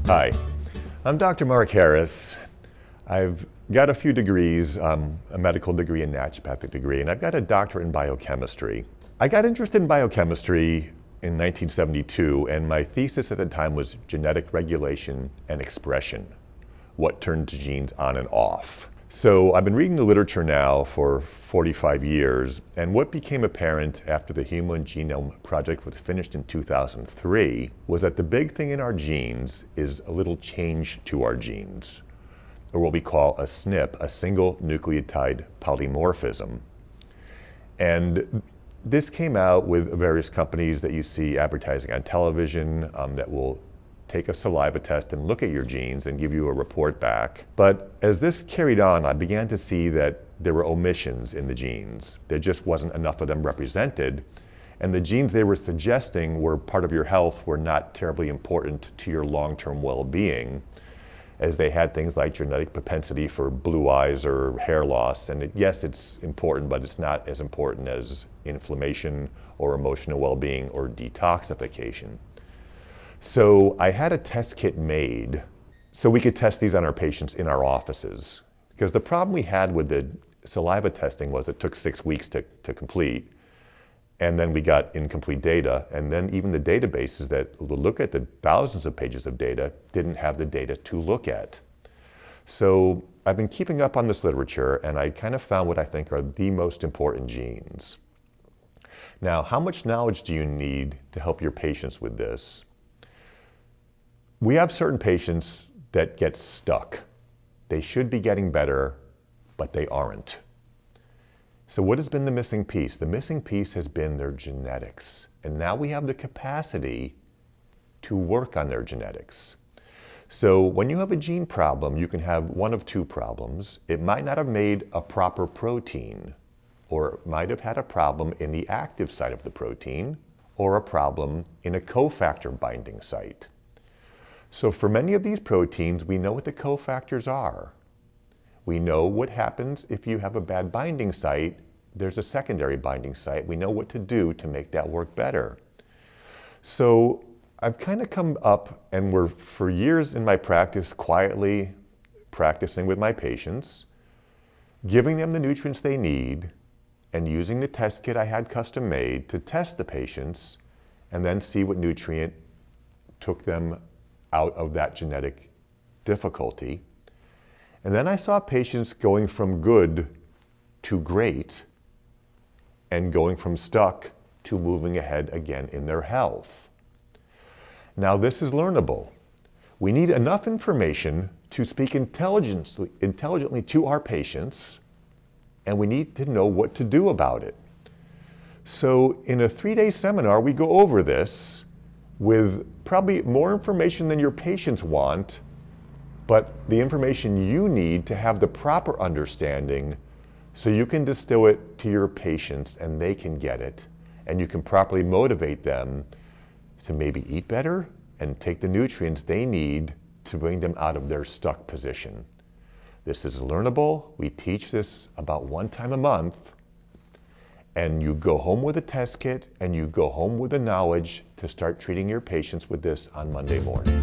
Hi, I'm Dr. Marc Harris. I've got a few degrees, a medical degree and naturopathic degree, and I've got a doctorate in biochemistry. I got interested in biochemistry in 1972, and my thesis at the time was genetic regulation and expression, what turns genes on and off. So I've been reading the literature now for 45 years, and what became apparent after the Human Genome Project was finished in 2003 was that the big thing in our genes is a little change to our genes, or what we call a SNP, a single nucleotide polymorphism. And this came out with various companies that you see advertising on television that will take a saliva test and look at your genes and give you a report back. But as this carried on, I began to see that there were omissions in the genes. There just wasn't enough of them represented. And the genes they were suggesting were part of your health were not terribly important to your long-term well-being, as they had things like genetic propensity for blue eyes or hair loss. And yes, it's important, but it's not as important as inflammation or emotional well-being or detoxification. So I had a test kit made so we could test these on our patients in our offices. Because the problem we had with the saliva testing was it took 6 weeks to complete. And then we got incomplete data. And then even the databases that would look at the thousands of pages of data didn't have the data to look at. So I've been keeping up on this literature, and I kind of found what I think are the most important genes. Now, how much knowledge do you need to help your patients with this? We have certain patients that get stuck. They should be getting better, but they aren't. So what has been the missing piece? The missing piece has been their genetics. And now we have the capacity to work on their genetics. So when you have a gene problem, you can have one of two problems. It might not have made a proper protein, or it might have had a problem in the active site of the protein, or a problem in a cofactor binding site. So for many of these proteins, we know what the cofactors are. We know what happens if you have a bad binding site. There's a secondary binding site. We know what to do to make that work better. So I've kind of come up, and we're for years in my practice quietly practicing with my patients, giving them the nutrients they need, and using the test kit I had custom made to test the patients and then see what nutrient took them out of that genetic difficulty. And then I saw patients going from good to great and going from stuck to moving ahead again in their health. Now this is learnable. We need enough information to speak intelligently to our patients, and we need to know what to do about it. So in a 3-day seminar, we go over this with probably more information than your patients want, but the information you need to have the proper understanding so you can distill it to your patients and they can get it, and you can properly motivate them to maybe eat better and take the nutrients they need to bring them out of their stuck position. This is learnable. We teach this about 1 time a month, and you go home with a test kit and you go home with the knowledge to start treating your patients with this on Monday morning.